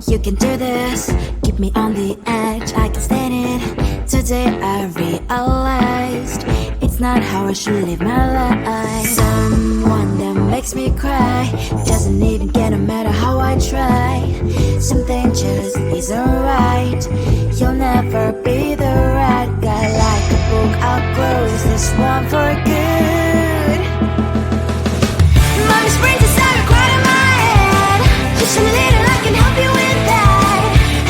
You can do this, keep me on the edge, I can stand it. Today I realized it's not how I should live my life. Someone that makes me cry doesn't even get no matter how I try. Something just isn't right. You'll never be the right guy. Like a book, I'll close this one for good. Mommy springs inside a quite in my head. Just a little, I can help you with that.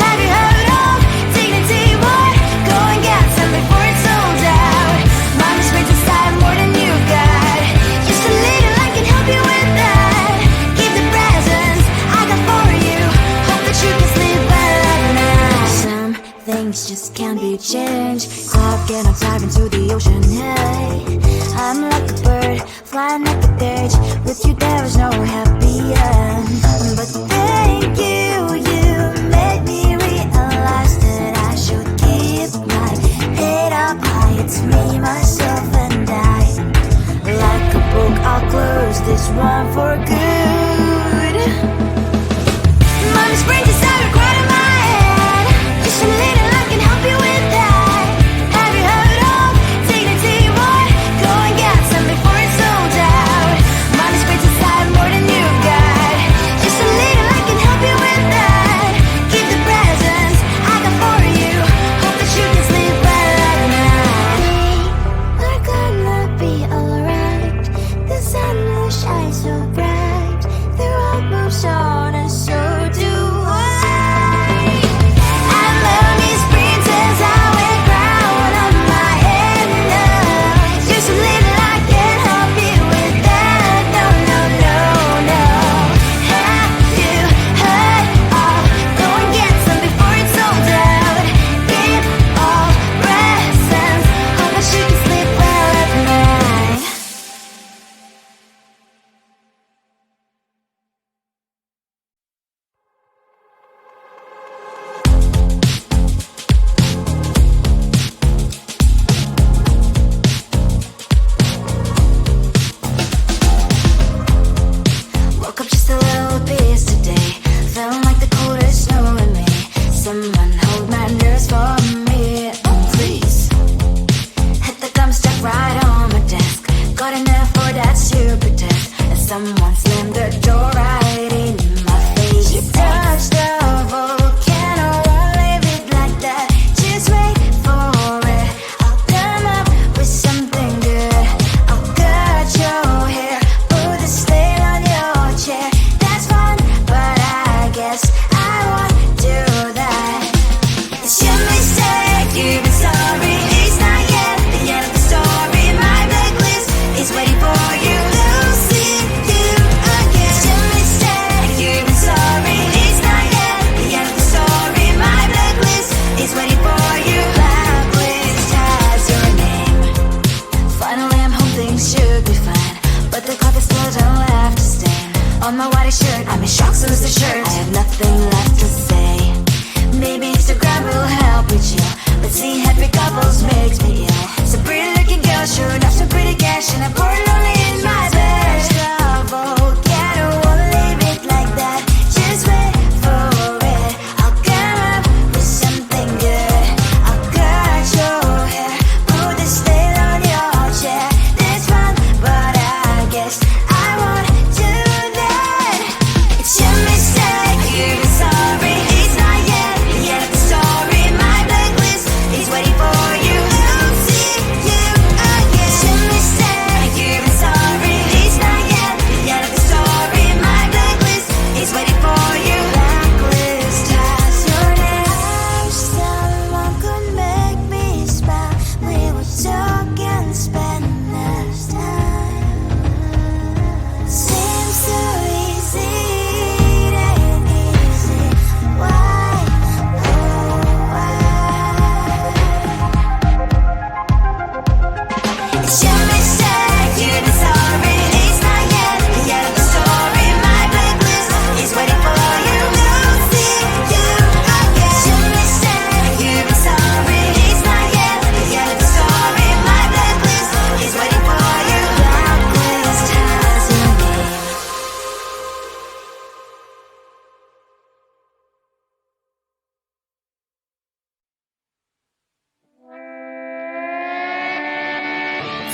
Have you heard of dignity, boy? Go and get some before it's sold out. Mommy springs inside more than you got. Just a little, I can help you with that. Keep the presents I got for you. Hope that you can sleep well at night. Some things just can't be changed. Cloud getting dive into the ocean, hey. I'm like a bird, flying like a bird. With you there is no happy end. But thank you, you made me realize that I should keep my head up high. It's me, myself and I. Like a book, I'll close this one for good. Mommy springs inside a quite in my head. Just a little, I can help you with that. Have you heard of dignity, boy? Go and get some before it's sold out. Mommy springs inside more than you got. Just a little, I can help you with that. Keep the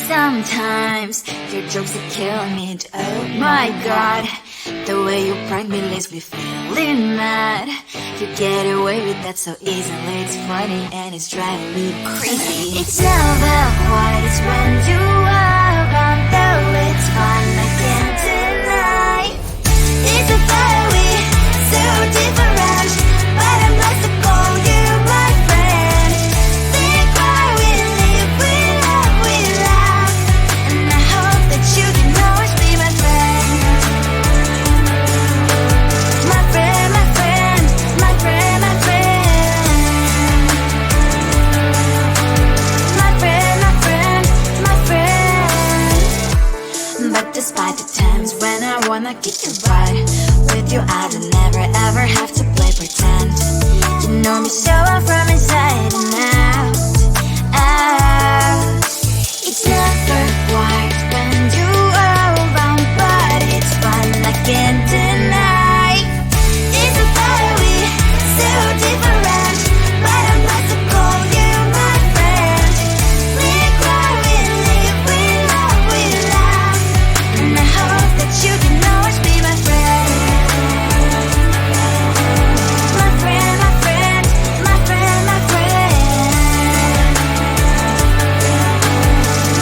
Sometimes your jokes are killing me. Oh my god, the way you prank me leaves me feeling mad. You get away with that so easily. It's funny and it's driving me crazy. It's never quite as when you are around, though it's fun, I can't deny. It's a very so different, but I'm blessed to call you my friend. We cry, we live, we love, we laugh, and I hope that you can always be my friend. My friend, my friend, my friend, my friend. My friend, my friend, my friend. But despite the times when I wanna kick you right, with you I don't never ever have to play pretend. You know me so well from inside and out, out. It's never quite when you are around, but it's fun, I can't deny. It's a very so different, but I'm glad to call you my friend. We cry, we live, we love, we laugh, and I hope that you can always be my friend. My friend, my friend, my friend, my friend.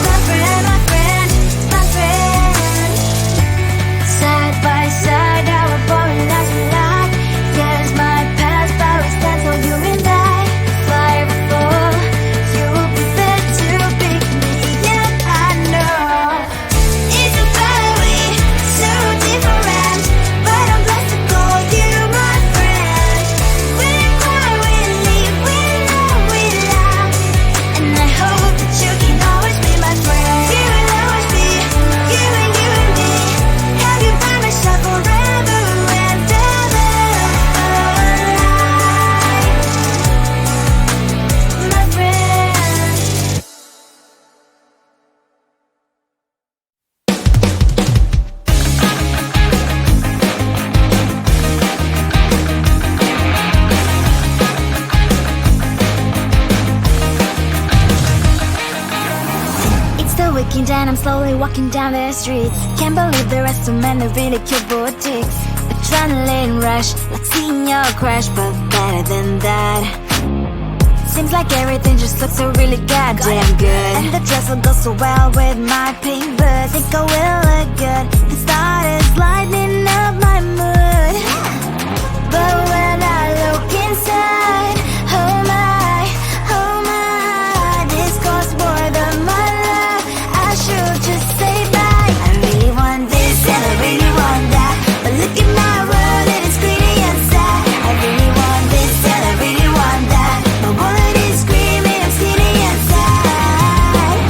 My friend, my friend, my friend. Side by side, our boring lives we lie. Yes, my past always stands for you and I. Fly before you will be there to pick me up, I know. It's a very so different, but I'm blessed to call you my friend. We cry, we live, we love, we laugh, and I hope that you can always be my friend. You will always be you and me. Have you by my side forever and ever. My friend. It's the weekend and I'm slowly walking down the streets. Can't believe there are so many really cute boutiques. Adrenaline rush, like seeing your crush, but better than that. Seems like everything just looks so really goddamn good, and the dress will go so well with my pink boots. Think I will look good. The start is lighting up my mood. But when I look inside, oh my, this costs more than my love. I should just say bye. I really want this and I really want that, but look at my world, it is pretty inside. I really want this and I really want that. My wallet is screaming, I'm skinny inside.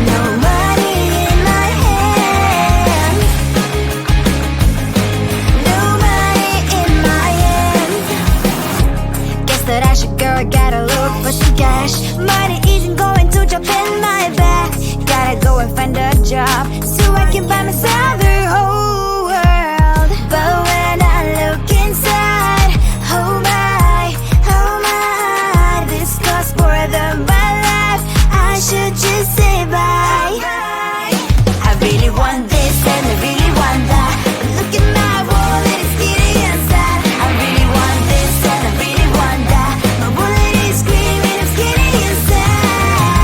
No money in my hand. No money in my hand. Guess that I should go, gotta look for some cash. Money isn't going to jump in my back. Gotta go and find a job so I can buy myself the whole world. But when I look inside, oh my, this costs more than my life. I should just say bye. I really want this and I really want that, but look at my wallet, it's skinny inside. I really want this and I really want that. My wallet is screaming, I'm skinny inside.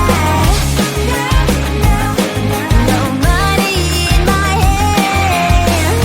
No money in my hand.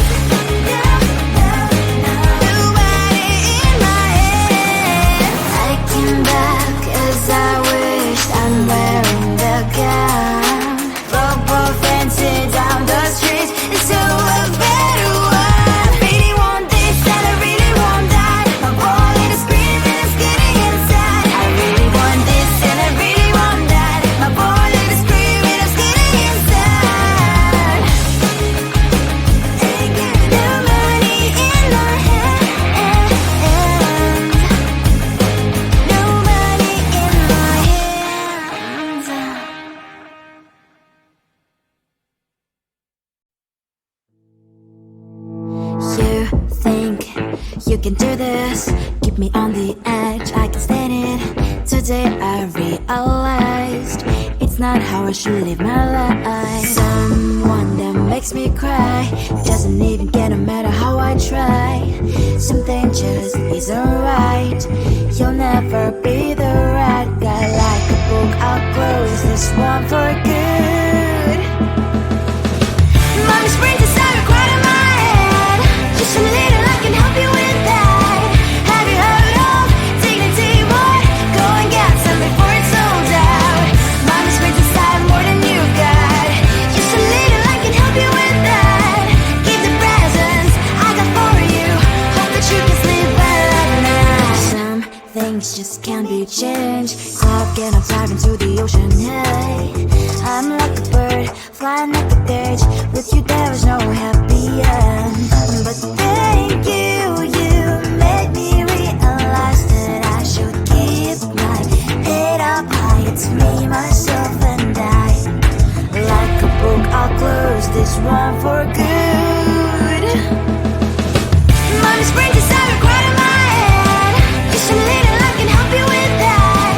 No money in my hand. I came back 'cause I wished I'm wearing the gown. Football fancy down the streets, it's so a better one. Really want this and I really want that. My wallet is screaming, I'm skinny inside. I really want this and I really want that. My wallet is screaming, I'm skinny inside. No money in my hand. No money in my hands. You think you can do this, keep me on the edge, I can stand it. Today I realized That's not how I should live my life. Someone that makes me cry doesn't even get no matter how I try. Something just isn't right. You'll never be the right guy. Like a book, I'll close this one for good. Mommy springs inside right in my head. Just a little, I can help you with that. Have you heard of dignity? What? Go and get some before it's sold out. Mommy springs inside more than you got. Just a little, I can help you with that. Give the presents I got for you. Hope that you can sleep well at night. Some things just can't be changed. Clock and I'm diving to the ocean. Hey, I'm like a bird flying like a cage. With you there is no happy end. But thank you, you made me realize that I should keep my head up high. It's me, myself and I. Like a book, I'll close this one for good. Mommy springs inside right in my head. Just a little, I can help you with that.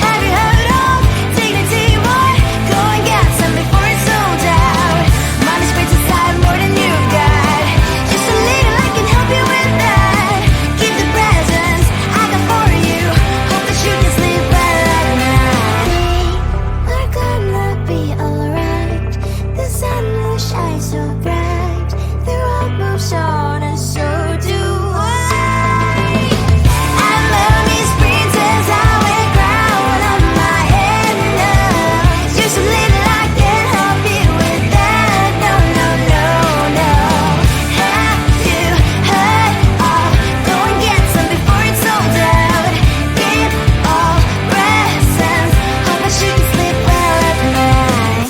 Have you heard of dignity? What? Go and get some before it's sold out. Mommy springs inside more than you got. Just a little, I can help you with that. Keep the presents I got for you. Hope that you can sleep well at night. We're gonna be alright. The sun will shine so bright. The road moves on and so do I. And mommy springs as I wear crown on my head now. Just a little, I can help you with that. No, no, no, no. Have you heard of? Go and get some before it's sold out. Give all presents. Hope that you can sleep well at night.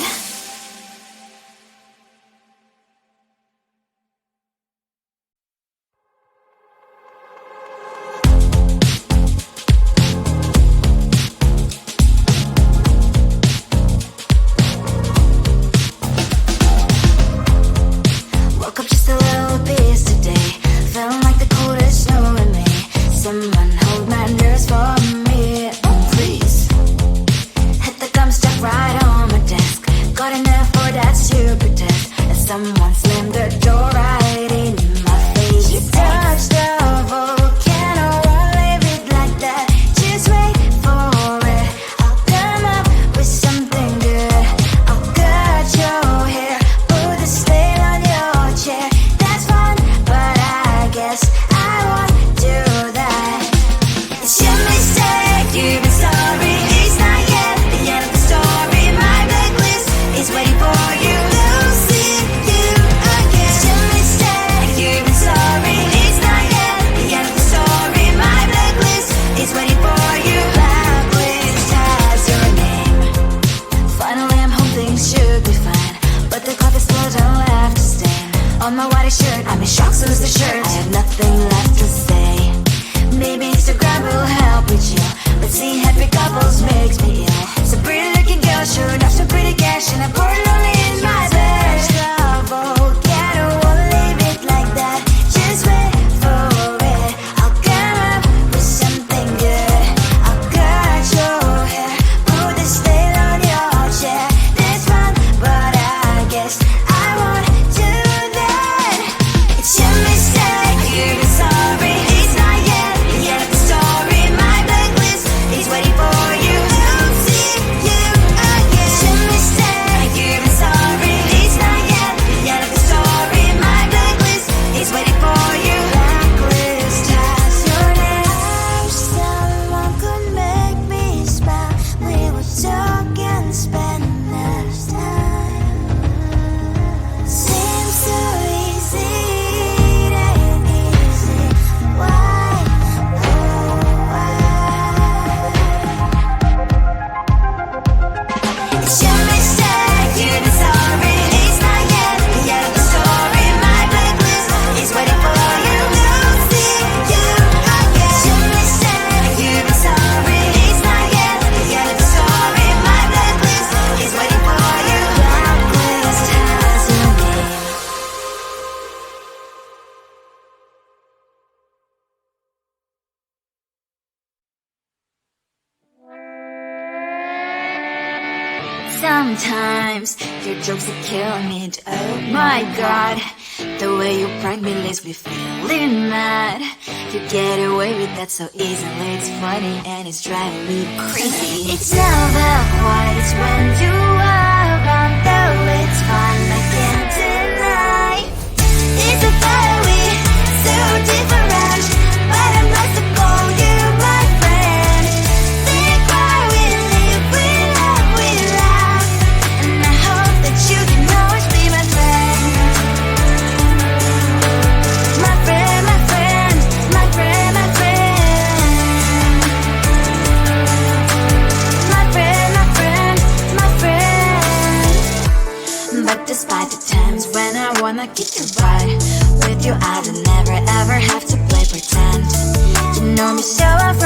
Woke up just a little pissed today. Feeling like the coldest snow in me. Someone hold my nerves for me, please. Hit the gum stuck right on my desk. Got in there for that stupid test. And someone slammed the door right in my face. You touched the volcano, won't leave it like that. Just wait for it. I'll come up with something good. I'll cut your hair, put the stain on your chair. That's fun, but I guess I won't do that. It's your mistake, you've been sorry. It's not yet the end of the story. My blacklist is waiting for you. Losing you again. It's your mistake, you've been sorry. It's not yet the end of the story. My blacklist is waiting for you. Blacklist has your name. Finally, I'm home, things should be fine. But the cloth is still don't left to stain. On my white shirt, I'm in shock, so is the shirt. I have nothing left to say. Maybe Instagram will help with you, but see how Sometimes your jokes are killing me. Oh my god, the way you prank me leaves me feeling mad. You get away with that so easily. It's funny and it's driving me crazy. It's never quite when you are around, though it's fine, I can't deny. It's a fire we so different, but I'm lost to call you my friend. Think why we live, we love, we laugh, and I hope that you can always be my friend. My friend, my friend, my friend, my friend. My friend, my friend, my friend. But despite the times when I wanna kick your butt, with you I don't never ever have to play pretend. You know me so I'm